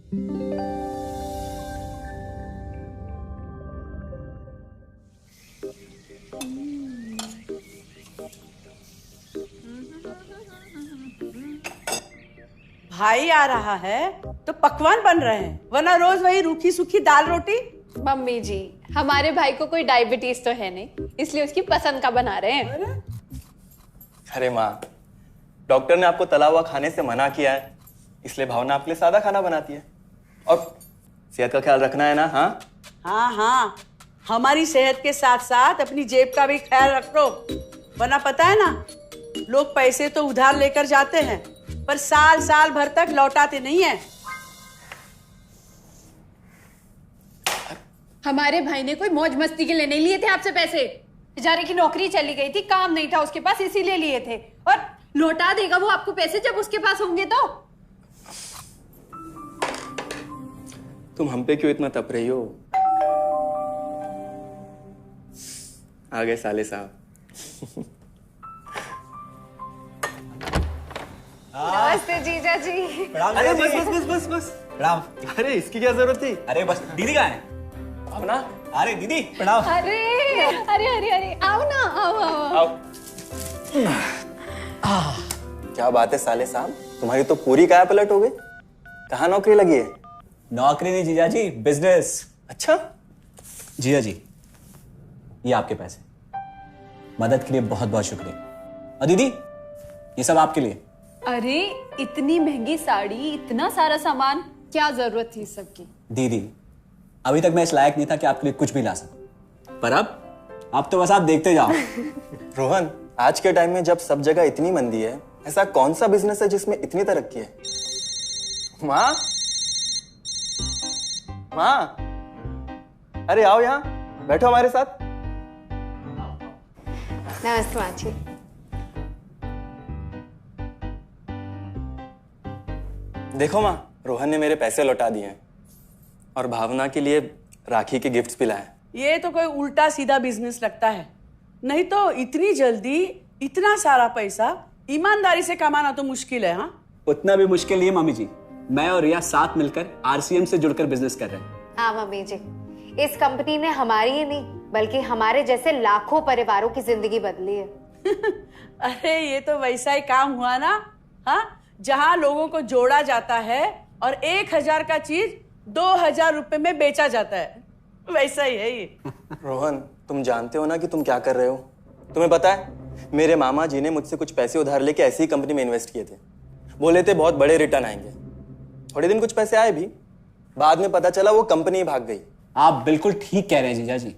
भाई आ रहा है तो पकवान बन रहे हैं, वरना रोज वही रूखी सूखी दाल रोटी। मम्मी जी, हमारे भाई को कोई डायबिटीज तो है नहीं, इसलिए उसकी पसंद का बना रहे हैं। अरे माँ, डॉक्टर ने आपको तला हुआ खाने से मना किया है, इसलिए भावना आपके लिए सादा खाना बनाती है। और सेहत का ख्याल रखना है ना? हाँ हाँ हाँ, हमारी सेहत के साथ साथ अपनी जेब का भी ख्याल रखो, वरना पता है ना, लोग पैसे तो उधार लेकर जाते हैं पर साल साल भर तक लौटाते नहीं है। हमारे भाई ने कोई मौज मस्ती के लिए नहीं लिए थे आपसे पैसे। बेचारे की नौकरी चली गई थी, काम नहीं था उसके पास, इसीलिए लिए थे। और लौटा देगा वो आपको पैसे जब उसके पास होंगे तो। तुम हम पे क्यों इतना तप रही हो? आ गए साले साहब। नमस्ते जीजा जी। अरे बस बस बस बस बस प्रणाम। अरे इसकी क्या जरूरत थी? अरे बस दीदी कहाँ है? भावना, अरे दीदी प्रणाम। अरे अरे अरे अरे आओ ना, आओ आओ। क्या बात है साले साहब, तुम्हारी तो पूरी काया पलट हो गई। कहाँ नौकरी लगी है? नौकरी नहीं जीजा जी, बिजनेस। अच्छा जीजा जी, ये आपके पैसे, मदद के लिए बहुत बहुत शुक्रिया। और दीदी, ये सब आपके लिए। अरे इतनी महंगी साड़ी, इतना सारा सामान, क्या जरूरत थी सबकी? दीदी, अभी तक मैं इस लायक नहीं था कि आपके लिए कुछ भी ला सकूं, पर अब तो बस आप देखते जाओ। रोहन, आज के टाइम में जब सब जगह इतनी मंदी है, ऐसा कौन सा बिजनेस है जिसमें इतनी तरक्की है? माँ, माँ, अरे आओ यहाँ बैठो हमारे साथ। नमस्ते माँ जी। देखो माँ, रोहन ने मेरे पैसे लौटा दिए हैं और भावना के लिए राखी के गिफ्ट्स भी लाए। ये तो कोई उल्टा सीधा बिजनेस लगता है, नहीं तो इतनी जल्दी इतना सारा पैसा ईमानदारी से कमाना तो मुश्किल है। हाँ, उतना भी मुश्किल नहीं है मम्मी जी, मैं और रिया साथ मिलकर आरसीएम से जुड़कर बिजनेस कर रहे हैं। हाँ मम्मी जी, इस कंपनी ने हमारी ही नहीं बल्कि हमारे जैसे लाखों परिवारों की जिंदगी बदली है। अरे ये तो वैसा ही काम हुआ ना, हाँ, जहाँ लोगों को जोड़ा जाता है और 1000 का चीज 2000 रुपए में बेचा जाता है, वैसा ही है ये। रोहन, तुम जानते हो ना कि तुम क्या कर रहे हो? तुम्हें पता है, मेरे मामा जी ने मुझसे कुछ पैसे उधार लेके ऐसी ही कंपनी में इन्वेस्ट किए थे। बोले थे बहुत बड़े रिटर्न आएंगे। थोड़े दिन कुछ पैसे आए भी, बाद में पता चला वो कंपनी ही भाग गई। आप बिल्कुल ठीक कह रहे हैं जीजा जी।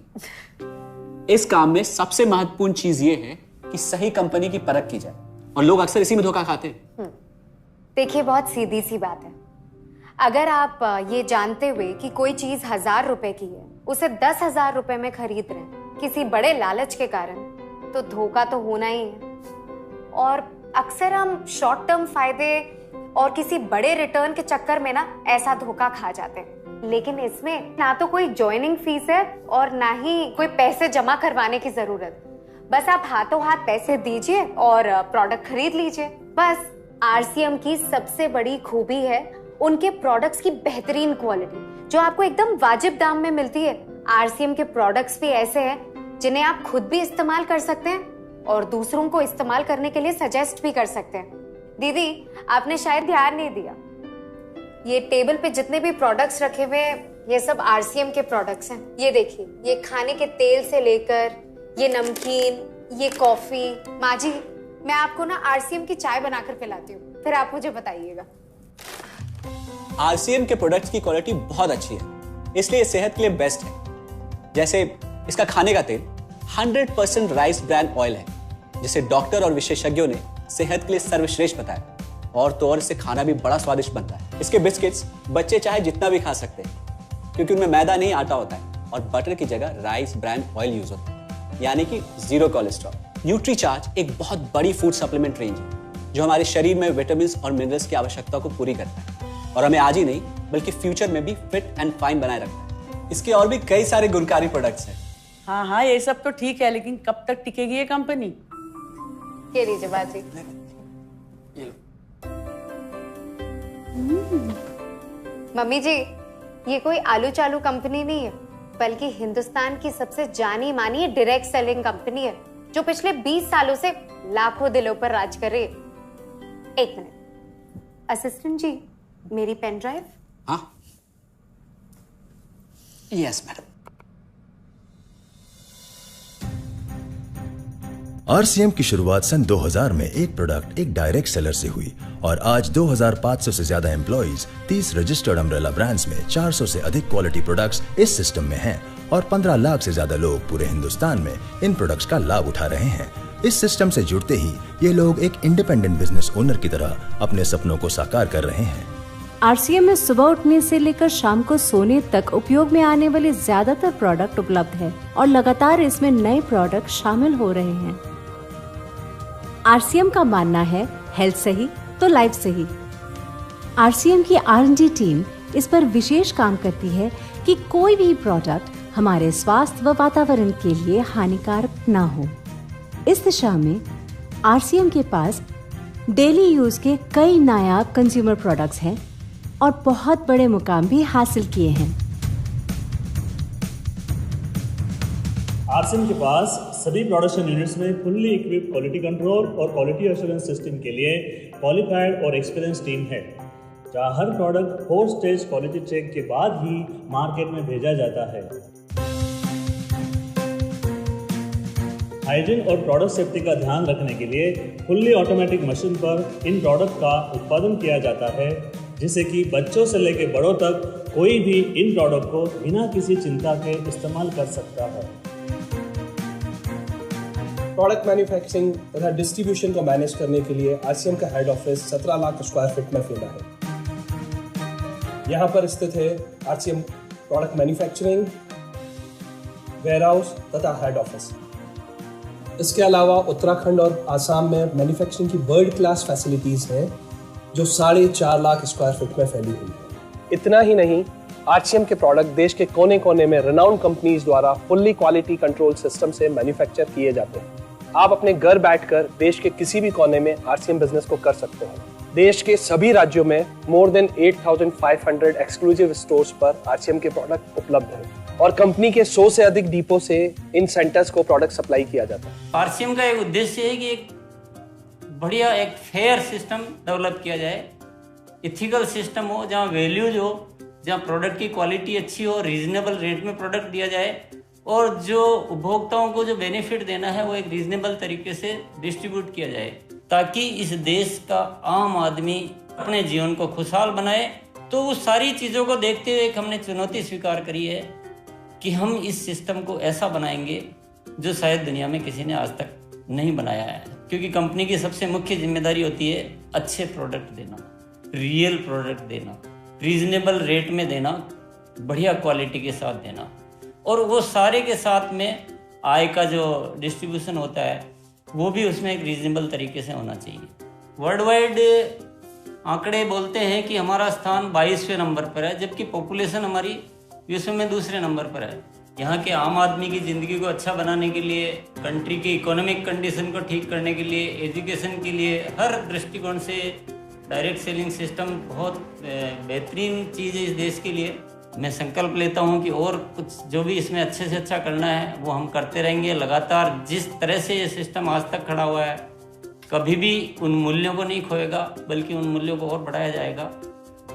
इस काम में सबसे महत्वपूर्ण चीज ये है कि सही कंपनी की परख की जाए, और लोग अक्सर इसी में धोखा खाते हैं। देखिए, बहुत सीधी सी बात है, अगर आप ये जानते हुए कि कोई चीज 1000 रुपए की है, उसे 10,000 रुपए में खरीद रहे हैं किसी बड़े लालच के कारण, तो धोखा तो होना ही है। और अक्सर हम शॉर्ट टर्म फायदे और किसी बड़े रिटर्न के चक्कर में ना ऐसा धोखा खा जाते हैं। लेकिन इसमें ना तो कोई ज्वाइनिंग फीस है और ना ही कोई पैसे जमा करवाने की जरूरत। बस आप हाथों हाथ पैसे दीजिए और प्रोडक्ट खरीद लीजिए। बस आरसीएम की सबसे बड़ी खूबी है उनके प्रोडक्ट्स की बेहतरीन क्वालिटी, जो आपको एकदम वाजिब दाम में मिलती है। आरसीएम के प्रोडक्ट्स भी ऐसे हैं जिन्हें आप खुद भी इस्तेमाल कर सकते हैं और दूसरों को इस्तेमाल करने के लिए सजेस्ट भी कर सकते हैं। दीदी, आपने शायद ध्यान नहीं दिया, ये टेबल पे जितने भी प्रोडक्ट्स रखे हुए हैं, ये सब आरसीएम के प्रोडक्ट्स हैं। ये देखिए, ये खाने के तेल से लेकर ये नमकीन, ये कॉफी। माँ जी, मैं आपको ना आरसीएम की चाय बनाकर पिलाती हूँ, फिर आप मुझे बताइएगा। आरसीएम के प्रोडक्ट्स की क्वालिटी बहुत अच्छी है, इसलिए सेहत के लिए बेस्ट है। जैसे इसका खाने का तेल 100% राइस ब्रांड ऑयल है, जिसे डॉक्टर और विशेषज्ञों ने सेहत के लिए सर्वश्रेष्ठ बताया। और तो और इससे खाना भी बड़ा स्वादिष्ट बनता है। इसके बिस्किट्स बच्चे चाहे जितना भी खा सकते हैं, क्योंकि उनमें मैदा नहीं आटा होता है और बटर की जगह राइस ब्रांड ऑयल यूज होता है, यानी कि 0 कोलेस्ट्रॉल। न्यूट्रीचार्ज एक बहुत बड़ी फूड सप्लीमेंट रेंज है, जो हमारे शरीर में विटामिन और मिनरल्स की आवश्यकता को पूरी करता है और हमें आज ही नहीं बल्कि फ्यूचर में भी फिट एंड फाइन बनाए रखता है। इसके और भी कई सारे गुणकारी प्रोडक्ट्स हैं। हाँ हाँ, ये सब तो ठीक है, लेकिन कब तक टिकेगी ये कंपनी? ये लीजिए बाजी। मम्मी जी, ये कोई आलू चालू कंपनी नहीं है, बल्कि हिंदुस्तान की सबसे जानी मानी डायरेक्ट सेलिंग कंपनी है, जो पिछले 20 सालों से लाखों दिलों पर राज कर रही है। एक मिनट असिस्टेंट जी, मेरी पेन ड्राइव। हाँ, यस मैडम। आरसीएम की शुरुआत सन 2000 में एक प्रोडक्ट एक डायरेक्ट सेलर से हुई और आज 2500 से ज्यादा एम्प्लॉइज, 30 रजिस्टर्ड अम्ब्रेला ब्रांड्स में 400 से अधिक क्वालिटी प्रोडक्ट्स इस सिस्टम में हैं और 15 लाख से ज्यादा लोग पूरे हिंदुस्तान में इन प्रोडक्ट्स का लाभ उठा रहे हैं। इस सिस्टम से जुड़ते ही ये लोग एक इंडिपेंडेंट बिजनेस ओनर की तरह अपने सपनों को साकार कर रहे हैं। आरसीएम में सुबह उठने से लेकर शाम को सोने तक उपयोग में आने वाले ज्यादातर प्रोडक्ट उपलब्ध है और लगातार इसमें नए प्रोडक्ट शामिल हो रहे हैं। आरसीएम का मानना है हेल्थ सही तो लाइफ सही। आरसीएम की R&D टीम इस पर विशेष काम करती है कि कोई भी प्रोडक्ट हमारे स्वास्थ्य व वातावरण के लिए हानिकारक ना हो। इस दिशा में आरसीएम के पास डेली यूज के कई नायाब कंज्यूमर प्रोडक्ट्स हैं और बहुत बड़े मुकाम भी हासिल किए हैं। आरसीएम के पास सभी प्रोडक्शन यूनिट्स में फुल्ली इक्विप्ड क्वालिटी कंट्रोल और क्वालिटी एश्योरेंस सिस्टम के लिए क्वालिफाइड और एक्सपीरियंस टीम है, जहां हर प्रोडक्ट 4 स्टेज क्वालिटी चेक के बाद ही मार्केट में भेजा जाता है। हाइजीन और प्रोडक्ट सेफ्टी का ध्यान रखने के लिए फुल्ली ऑटोमेटिक मशीन पर इन प्रोडक्ट का उत्पादन किया जाता है, जिससे कि बच्चों से लेकर बड़ों तक कोई भी इन प्रोडक्ट को बिना किसी चिंता के इस्तेमाल कर सकता है। प्रोडक्ट मैन्युफैक्चरिंग तथा डिस्ट्रीब्यूशन को मैनेज करने के लिए आरसीएम का head office 17 lakh square feet में फैला है। यहाँ पर स्थित है आरसीएम प्रोडक्ट मैन्युफैक्चरिंग, वेयरहाउस तथा हेड ऑफिस। इसके अलावा उत्तराखंड और आसाम में मैन्युफैक्चरिंग की वर्ल्ड क्लास फैसिलिटीज़ हैं, जो 4.5 लाख स्क्वायर फीट में फैली हुई है। इतना ही नहीं, आरसीएम के प्रोडक्ट देश के कोने कोने में रेनाउंड कंपनीज द्वारा फुल्ली क्वालिटी कंट्रोल सिस्टम से मैन्युफैक्चर किए जाते हैं। आप अपने घर बैठकर देश के किसी भी कोने में आरसीएम बिजनेस को कर सकते हैं। देश के सभी राज्यों में मोर देन 8,500 एक्सक्लूसिव स्टोर्स पर आरसीएम के प्रोडक्ट उपलब्ध हैं और कंपनी के 100 से अधिक डिपो से इन सेंटर्स को प्रोडक्ट सप्लाई किया जाता है। आरसीएम का एक उद्देश्य है कि एक बढ़िया एक फेयर सिस्टम डेवलप किया जाए, इथिकल सिस्टम हो, जहाँ वैल्यूज हो, जहाँ प्रोडक्ट की क्वालिटी अच्छी हो, रीजनेबल रेट में प्रोडक्ट दिया जाए और जो उपभोक्ताओं को जो बेनिफिट देना है वो एक रीजनेबल तरीके से डिस्ट्रीब्यूट किया जाए, ताकि इस देश का आम आदमी अपने जीवन को खुशहाल बनाए। तो उस सारी चीज़ों को देखते हुए एक हमने चुनौती स्वीकार करी है कि हम इस सिस्टम को ऐसा बनाएंगे जो शायद दुनिया में किसी ने आज तक नहीं बनाया है, क्योंकि कंपनी की सबसे मुख्य जिम्मेदारी होती है अच्छे प्रोडक्ट देना, रियल प्रोडक्ट देना, रीजनेबल रेट में देना, बढ़िया क्वालिटी के साथ देना, और वो सारे के साथ में आय का जो डिस्ट्रीब्यूशन होता है वो भी उसमें एक रीजनेबल तरीके से होना चाहिए। वर्ल्ड वाइड आंकड़े बोलते हैं कि हमारा स्थान 22वें नंबर पर है, जबकि पॉपुलेशन हमारी विश्व में दूसरे नंबर पर है। यहाँ के आम आदमी की ज़िंदगी को अच्छा बनाने के लिए, कंट्री की इकोनॉमिक कंडीशन को ठीक करने के लिए, एजुकेशन के लिए, हर दृष्टिकोण से डायरेक्ट सेलिंग सिस्टम बहुत बेहतरीन चीज़ है इस देश के लिए। मैं संकल्प लेता हूँ कि और कुछ जो भी इसमें अच्छे से अच्छा करना है वो हम करते रहेंगे लगातार। जिस तरह से ये सिस्टम आज तक खड़ा हुआ है, कभी भी उन मूल्यों को नहीं खोएगा, बल्कि उन मूल्यों को और बढ़ाया जाएगा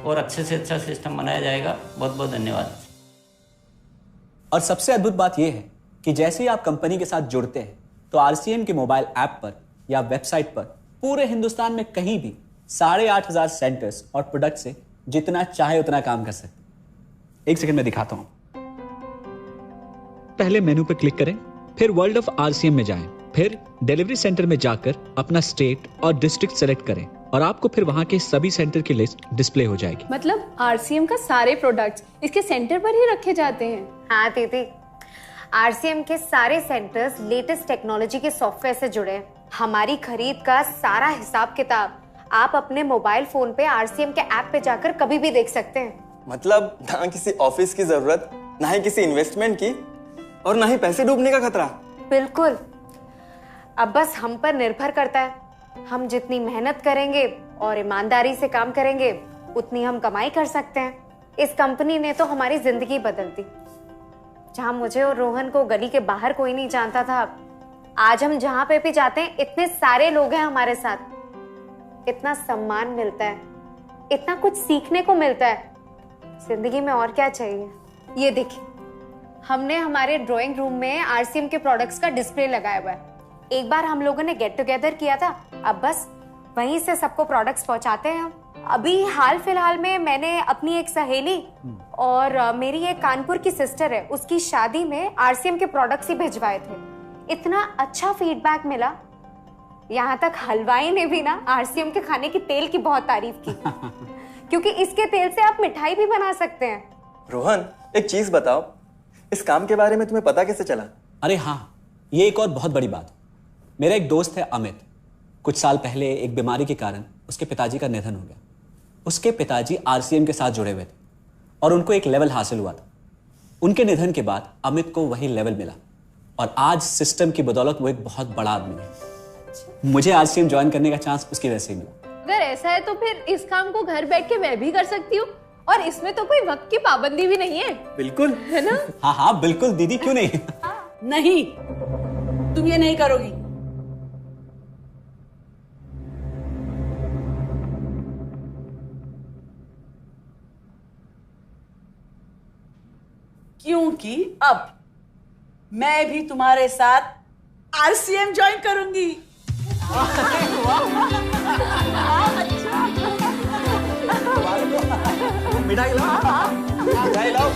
और अच्छे से अच्छा सिस्टम बनाया जाएगा। बहुत बहुत धन्यवाद। और सबसे अद्भुत बात यह है कि जैसे ही आप कंपनी के साथ जुड़ते हैं तो आरसीएम के मोबाइल ऐप पर या वेबसाइट पर पूरे हिंदुस्तान में कहीं भी 8,500 सेंटर्स और प्रोडक्ट से जितना चाहे उतना काम कर सकते हैं। एक सेकंड में दिखाता हूं। पहले मेनू पर क्लिक करें, फिर वर्ल्ड ऑफ आरसीएम में जाएं, फिर डिलीवरी सेंटर में जाकर अपना स्टेट और डिस्ट्रिक्ट सेलेक्ट करें और आपको फिर वहां के सभी सेंटर की लिस्ट डिस्प्ले हो जाएगी। मतलब आरसीएम का सारे प्रोडक्ट्स इसके सेंटर पर ही रखे जाते हैं? हाँ दीदी, आरसीएम के सारे सेंटर्स लेटेस्ट टेक्नोलॉजी के सॉफ्टवेयर से जुड़े हैं। हमारी खरीद का सारा हिसाब किताब आप अपने मोबाइल फोन पे आरसीएम के ऐप पे जाकर कभी भी देख सकते हैं। मतलब ना किसी ऑफिस की जरूरत, ना ही किसी इन्वेस्टमेंट की, और ना ही पैसे डूबने का खतरा। बिल्कुल। अब बस हम पर निर्भर करता है, हम जितनी मेहनत करेंगे और ईमानदारी से काम करेंगे उतनी हम कमाई कर सकते हैं। इस कंपनी ने तो हमारी जिंदगी बदल दी। जहां मुझे और रोहन को गली के बाहर कोई नहीं जानता था, आज हम जहां पे भी जाते हैं इतने सारे लोग हैं हमारे साथ। इतना सम्मान मिलता है, इतना कुछ सीखने को मिलता है। जिंदगी में और क्या चाहिए। ये देखिए, हमने हमारे ड्राइंग रूम में आरसीएम के प्रोडक्ट्स का डिस्प्ले लगाया हुआ है। एक बार हम लोगों ने गेट टुगेदर किया था, अब बस वहीं से सबको प्रोडक्ट्स पहुंचाते हैं हम। अभी हाल फिलहाल में मैंने अपनी एक सहेली और मेरी एक कानपुर की सिस्टर है, उसकी शादी में आरसीएम के प्रोडक्ट्स ही भिजवाए थे। इतना अच्छा फीडबैक मिला, यहाँ तक हलवाई ने भी ना आरसीएम के खाने की तेल की बहुत तारीफ की क्योंकि इसके तेल से आप मिठाई भी बना सकते हैं। रोहन, एक चीज बताओ, इस काम के बारे में तुम्हें पता कैसे चला? अरे हाँ, ये एक और बहुत बड़ी बात। मेरा एक दोस्त है अमित, कुछ साल पहले एक बीमारी के कारण उसके पिताजी का निधन हो गया। उसके पिताजी आरसीएम के साथ जुड़े हुए थे और उनको एक लेवल हासिल हुआ था। उनके निधन के बाद अमित को वही लेवल मिला और आज सिस्टम की बदौलत वो एक बहुत बड़ा आदमी है। मुझे आरसीएम ज्वाइन करने का चांस उसकी वजह से मिला। अगर ऐसा है तो फिर इस काम को घर बैठ के मैं भी कर सकती हूँ, और इसमें तो कोई वक्त की पाबंदी भी नहीं है। बिल्कुल, है ना? हाँ हाँ बिल्कुल दीदी, क्यों नहीं। नहीं, तुम ये नहीं करोगी। क्योंकि अब मैं भी तुम्हारे साथ आरसीएम ज्वाइन करूंगी। मिठाई लाओ, मिठाई लाओ।